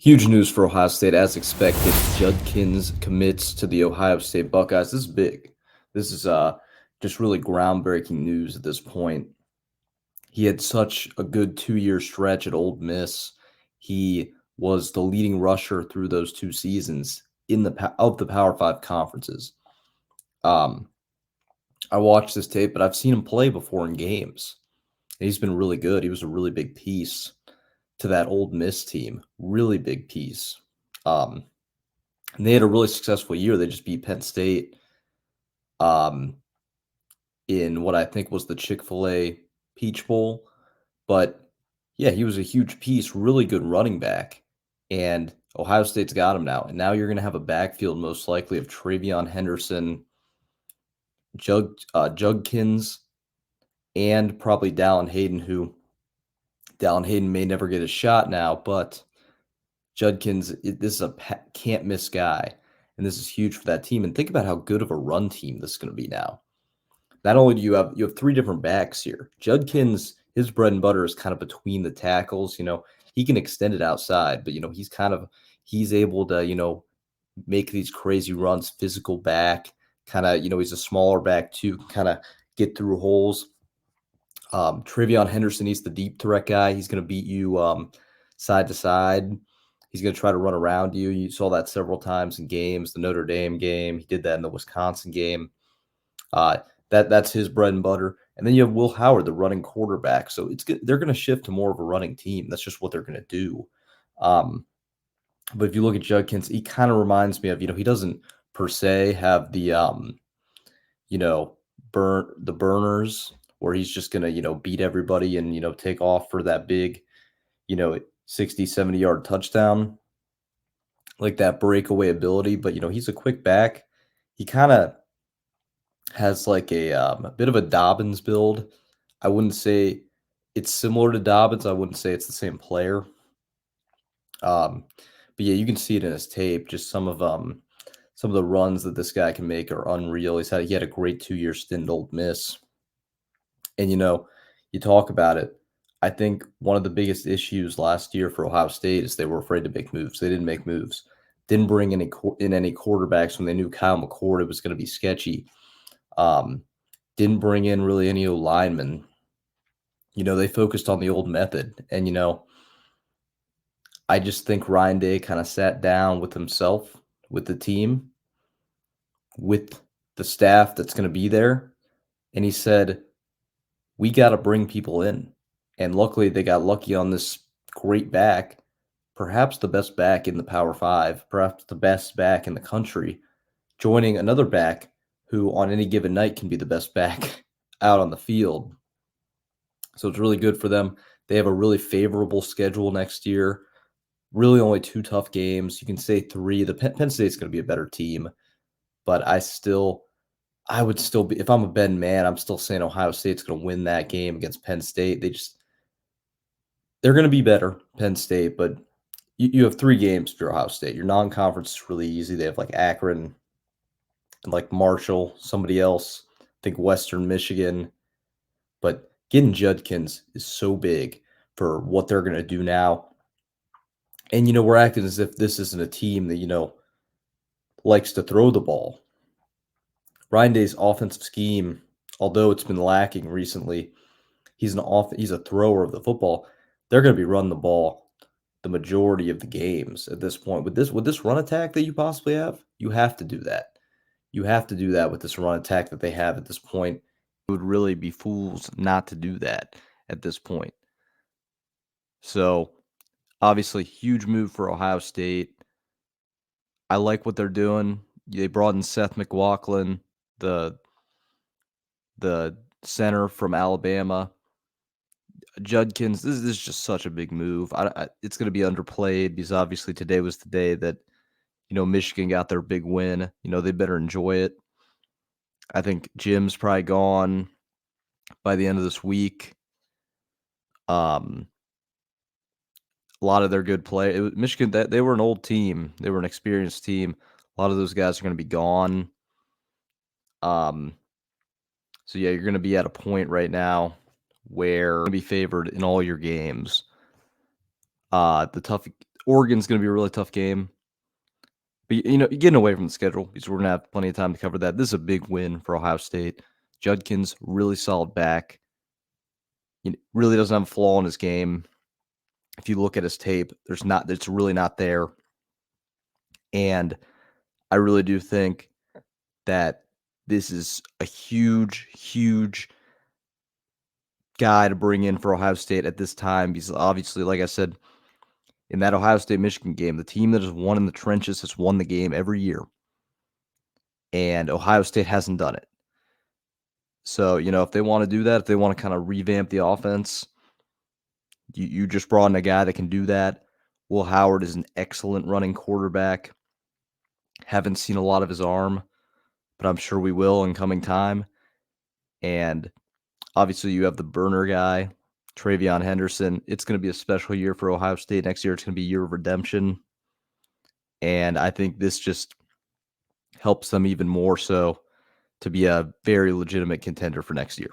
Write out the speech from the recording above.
Huge news for Ohio State, as expected. Judkins commits to the Ohio State Buckeyes. This is big. This is just really groundbreaking news at this point. He had such a good 2-year stretch at Ole Miss. He was the leading rusher through those 2 seasons in the Power Five conferences. Um, I watched this tape, but I've seen him play before in games. And he's been really good. He was a really big piece to that Ole Miss team. Really big piece. Um, and they had a really successful year. They just beat Penn State um, in what I think was the Chick-fil-A Peach Bowl. But yeah, he was a huge piece, really good running back. And Ohio State's got him now. And now you're going to have a backfield most likely of Travion Henderson, Judkins, and probably Dallin Hayden, who Dallin Hayden may never get a shot now, but Judkins, this is a can't miss guy. And this is huge for that team. And think about how good of a run team this is going to be now. Not only do you have three different backs here. Judkins, his bread and butter is kind of between the tackles. He can extend it outside, but he's able to make these crazy runs. Physical back, kind of he's a smaller back too, kind of get through holes. Travion Henderson, he's the deep threat guy. He's going to beat you side to side. He's going to try to run around you. You saw that several times in games. The Notre Dame game, he did that in the Wisconsin game. That's his bread and butter. And then you have Will Howard, the running quarterback. So they're going to shift to more of a running team. That's just what they're going to do. But if you look at Judkins, he kind of reminds me of, he doesn't per se have the burners where he's just going to, beat everybody and, take off for that big, 60, 70-yard touchdown, like that breakaway ability. But, he's a quick back. He kind of has like a bit of a Dobbins build. I wouldn't say it's similar to Dobbins. I wouldn't say it's the same player. But yeah, you can see it in his tape. Just some of the runs that this guy can make are unreal. He had a great 2-year stint at Ole Miss. And you talk about it. I think one of the biggest issues last year for Ohio State is they were afraid to make moves. They didn't make moves. Didn't bring in any quarterbacks when they knew Kyle McCord was going to be sketchy. Didn't bring in really any linemen. They focused on the old method. And, I just think Ryan Day kind of sat down with himself, with the team, with the staff that's going to be there. And he said, we got to bring people in. And luckily, they got lucky on this great back, perhaps the best back in the Power Five, perhaps the best back in the country, joining another back who on any given night can be the best back out on the field. So it's really good for them. They have a really favorable schedule next year. Really only 2 tough games. You can say 3. The Penn State's going to be a better team, but I would still be, if I'm a betting man, I'm still saying Ohio State's going to win that game against Penn State. They're going to be better, Penn State, but you have 3 games for Ohio State. Your non-conference is really easy. They have like Akron and like Marshall, somebody else, I think Western Michigan. But getting Judkins is so big for what they're going to do now. And, we're acting as if this isn't a team that, likes to throw the ball. Ryan Day's offensive scheme, although it's been lacking recently, he's a thrower of the football. They're going to be running the ball the majority of the games at this point. With this run attack that you possibly have, you have to do that. You have to do that with this run attack that they have at this point. It would really be fools not to do that at this point. So, obviously, huge move for Ohio State. I like what they're doing. They brought in Seth McLaughlin, the center from Alabama. Judkins, this is just such a big move. It's going to be underplayed because obviously today was the day that, Michigan got their big win. They better enjoy it. I think Jim's probably gone by the end of this week. A lot of their good play. Michigan, they were an old team. They were an experienced team. A lot of those guys are going to be gone. So yeah, you're going to be at a point right now where you're going to be favored in all your games. The Oregon's going to be a really tough game. But, you're getting away from the schedule because we're going to have plenty of time to cover that. This is a big win for Ohio State. Judkins, really solid back. He really doesn't have a flaw in his game. If you look at his tape, it's really not there. And I really do think that this is a huge, huge guy to bring in for Ohio State at this time because obviously, like I said, in that Ohio State-Michigan game, the team that has won in the trenches has won the game every year. And Ohio State hasn't done it. So, if they want to do that, if they want to kind of revamp the offense, you just brought in a guy that can do that. Will Howard is an excellent running quarterback. Haven't seen a lot of his arm, but I'm sure we will in coming time. And obviously you have the burner guy, Travion Henderson. It's going to be a special year for Ohio State next year. It's going to be a year of redemption. And I think this just helps them even more so to be a very legitimate contender for next year.